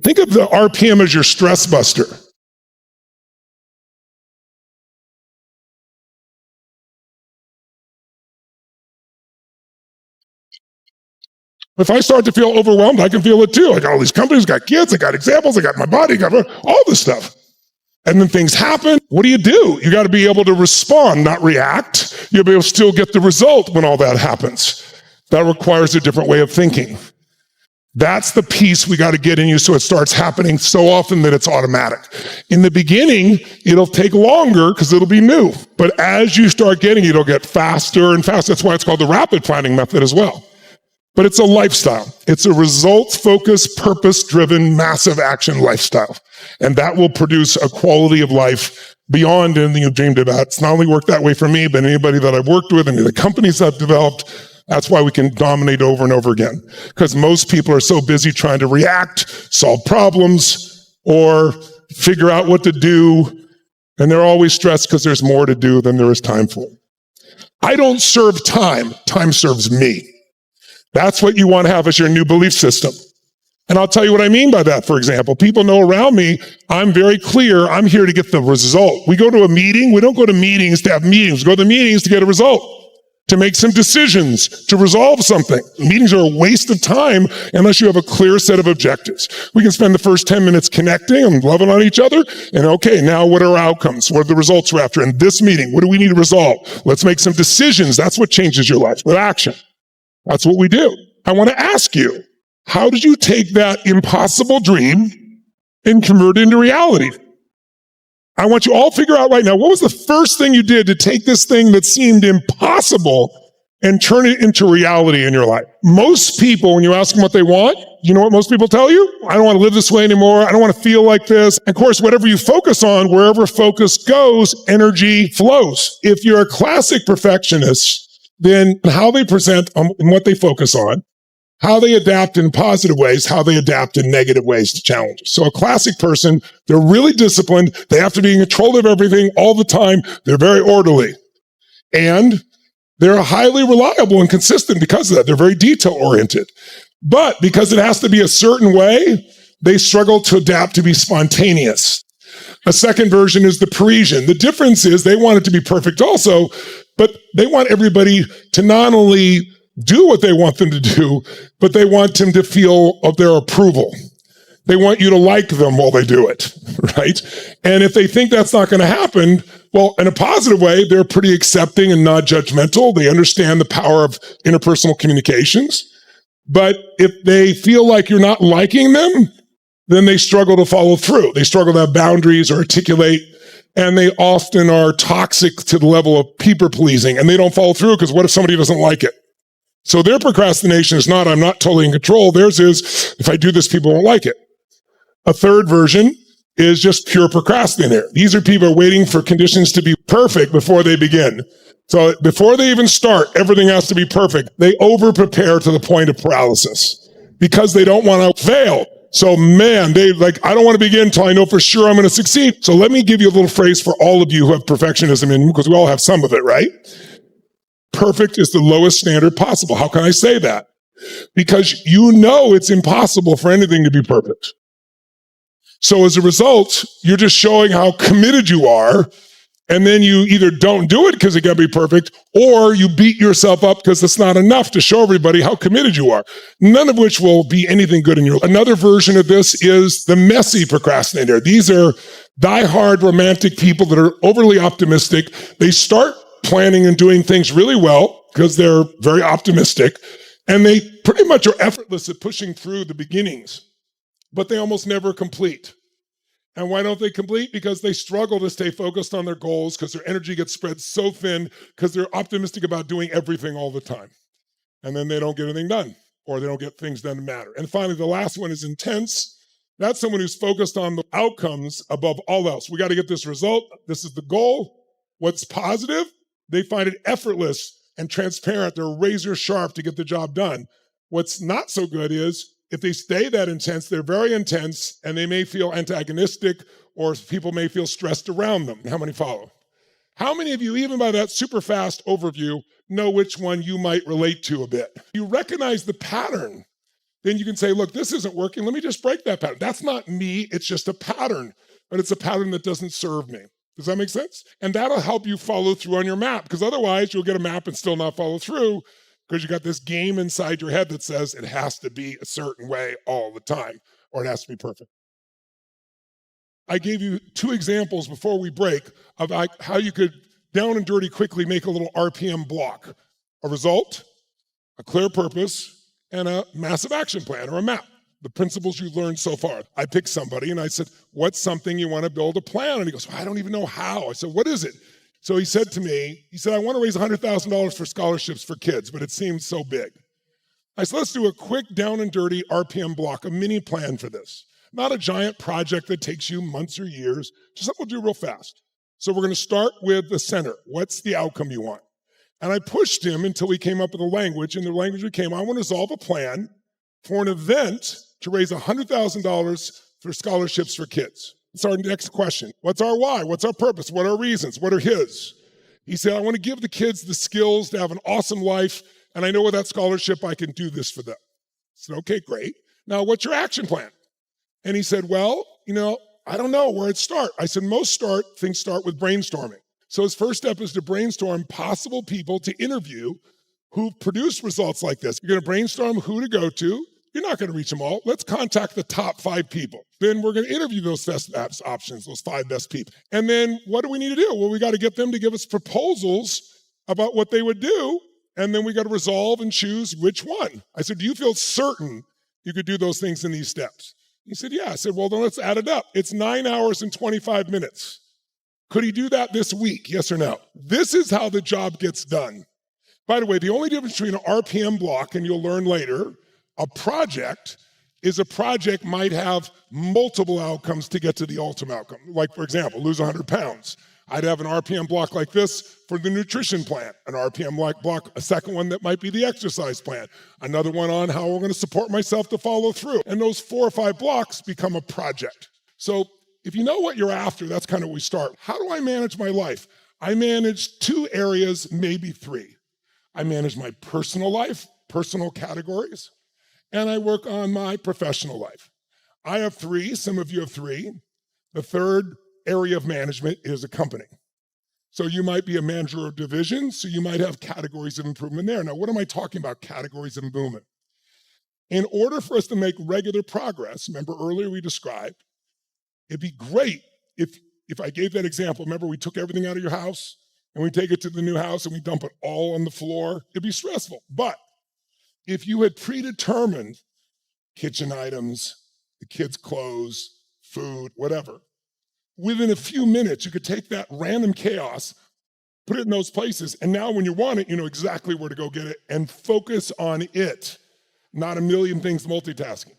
Think of the RPM as your stress buster. If I start to feel overwhelmed, I can feel it too. I got all these companies, got kids, I got examples, I got my body, I got all this stuff. And then things happen. What do? You got to be able to respond, not react. You'll be able to still get the result when all that happens. That requires a different way of thinking. That's the piece we got to get in you so it starts happening so often that it's automatic. In the beginning, it'll take longer because it'll be new. But as you start getting it, it'll get faster and faster. That's why it's called the rapid planning method as well. But it's a lifestyle. It's a results-focused, purpose-driven, massive action lifestyle. And that will produce a quality of life beyond anything you've dreamed about. It's not only worked that way for me, but anybody that I've worked with, any of the companies I've developed. That's why we can dominate over and over again. Because most people are so busy trying to react, solve problems, or figure out what to do. And they're always stressed because there's more to do than there is time for. I don't serve time. Time serves me. That's what you want to have as your new belief system. And I'll tell you what I mean by that, for example. People know around me, I'm very clear, I'm here to get the result. We go to a meeting, we don't go to meetings to have meetings, we go to meetings to get a result, to make some decisions, to resolve something. Meetings are a waste of time unless you have a clear set of objectives. We can spend the first 10 minutes connecting and loving on each other, and okay, now what are our outcomes? What are the results we're after in this meeting? What do we need to resolve? Let's make some decisions. That's what changes your life with action. That's what we do. I want to ask you, how did you take that impossible dream and convert it into reality? I want you all to figure out right now, what was the first thing you did to take this thing that seemed impossible and turn it into reality in your life? Most people, when you ask them what they want, you know what most people tell you? I don't want to live this way anymore. I don't want to feel like this. Of course, whatever you focus on, wherever focus goes, energy flows. If you're a classic perfectionist, then how they present and what they focus on, how they adapt in positive ways, how they adapt in negative ways to challenges. So a classic person, they're really disciplined. They have to be in control of everything all the time. They're very orderly. And they're highly reliable and consistent because of that. They're very detail-oriented. But because it has to be a certain way, they struggle to adapt to be spontaneous. A second version is the Parisian. The difference is they want it to be perfect also, but they want everybody to not only do what they want them to do, but they want them to feel of their approval. They want you to like them while they do it, right? And if they think that's not going to happen, well, in a positive way, they're pretty accepting and not judgmental. They understand the power of interpersonal communications. But if they feel like you're not liking them, then they struggle to follow through. They struggle to have boundaries or articulate, and they often are toxic to the level of people-pleasing, and they don't follow through because what if somebody doesn't like it? So their procrastination is not, I'm not totally in control. Theirs is, if I do this, people won't like it. A third version is just pure procrastinator. These are people waiting for conditions to be perfect before they begin. So before they even start, everything has to be perfect. They over-prepare to the point of paralysis because they don't want to fail. So man, I don't want to begin until I know for sure I'm going to succeed. So let me give you a little phrase for all of you who have perfectionism in you, because we all have some of it, right? Perfect is the lowest standard possible. How can I say that? Because you know it's impossible for anything to be perfect. So as a result, you're just showing how committed you are, and then you either don't do it because it got to be perfect, or you beat yourself up because it's not enough to show everybody how committed you are. None of which will be anything good in your life. Another version of this is the messy procrastinator. These are diehard romantic people that are overly optimistic. They start planning and doing things really well because they're very optimistic, and they pretty much are effortless at pushing through the beginnings, but they almost never complete. And why don't they complete? Because they struggle to stay focused on their goals, because their energy gets spread so thin, because they're optimistic about doing everything all the time. And then they don't get anything done, or they don't get things done that matter. And finally, the last one is intense. That's someone who's focused on the outcomes above all else. We got to get this result. This is the goal. What's positive? They find it effortless and transparent. They're razor sharp to get the job done. What's not so good is, if they stay that intense, they're very intense, and they may feel antagonistic, or people may feel stressed around them. How many follow? How many of you, even by that super fast overview, know which one you might relate to a bit? You recognize the pattern. then you can say, look, this isn't working. Let me just break that pattern. That's not me. It's just a pattern, but it's a pattern that doesn't serve me. Does that make sense? And that'll help you follow through on your map, because otherwise you'll get a map and still not follow through, because you got this game inside your head that says it has to be a certain way all the time, or it has to be perfect. I gave you 2 examples before we break of how you could down and dirty quickly make a little RPM block. A result, a clear purpose, and a massive action plan or a map. The principles you learned so far. I picked somebody and I said, what's something you want to build a plan? And he goes, well, I don't even know how. I said, what is it? So he said to me, I want to raise $100,000 for scholarships for kids, but it seems so big. I said, let's do a quick down and dirty RPM block, a mini plan for this. Not a giant project that takes you months or years, just something we'll do real fast. So we're going to start with the center. What's the outcome you want? And I pushed him until he came up with a language, and the language became, I want to resolve a plan for an event to raise $100,000 for scholarships for kids. It's our next question. What's our why? What's our purpose? What are our reasons? What are his? He said, I want to give the kids the skills to have an awesome life, and I know with that scholarship I can do this for them. I said, okay, great. Now, what's your action plan? And he said, well, I don't know where it start. I said, most things start with brainstorming. So his first step is to brainstorm possible people to interview who've produced results like this. You're going to brainstorm who to go to. You're not going to reach them all. Let's contact the top 5 people. Then we're going to interview those best options, those 5 best people. And then what do we need to do? Well, we got to get them to give us proposals about what they would do. And then we got to resolve and choose which one. I said, do you feel certain you could do those things in these steps? He said, yeah. I said, well, then let's add it up. It's 9 hours and 25 minutes. Could he do that this week? Yes or no? This is how the job gets done. By the way, the only difference between an RPM block, and you'll learn later, a project is a project might have multiple outcomes to get to the ultimate outcome. Like, for example, lose 100 pounds. I'd have an RPM block like this for the nutrition plan, an RPM block, a second one that might be the exercise plan, another one on how we're going to support myself to follow through. And those 4 or 5 blocks become a project. So if you know what you're after, that's kind of where we start. How do I manage my life? I manage 2 areas, maybe 3. I manage my personal life, personal categories, and I work on my professional life. I have 3, some of you have 3. The third area of management is a company. So you might be a manager of division, so you might have categories of improvement there. Now, what am I talking about, categories of improvement? In order for us to make regular progress, remember earlier we described, it'd be great if I gave that example. Remember, we took everything out of your house and we take it to the new house and we dump it all on the floor. It'd be stressful. But if you had predetermined kitchen items, the kids' clothes, food, whatever, within a few minutes, you could take that random chaos, put it in those places, and now when you want it, you know exactly where to go get it and focus on it, not a million things multitasking.